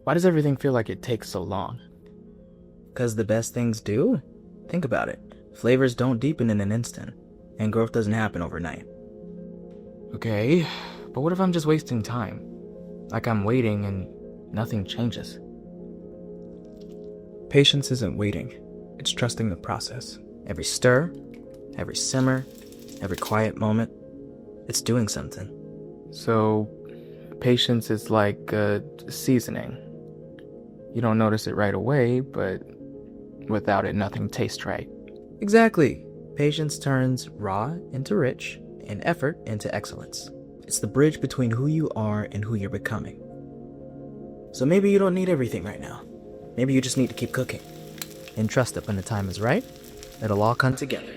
Why does everything feel like it takes so long? Because the best things do? Think about it. Flavors don't deepen in an instant, and growth doesn't happen overnight. Okay, but what if I'm just wasting time? Like I'm waiting and nothing changes. Patience isn't waiting, it's trusting the process. Every stir, every simmer, every quiet moment, it's doing something. So, patience is like seasoning. You don't notice it right away, but without it, nothing tastes right. Exactly. Patience turns raw into rich and effort into excellence. It's the bridge between who you are and who you're becoming. So maybe you don't need everything right now. Maybe you just need to keep cooking and trust that when the time is right, it'll all come together.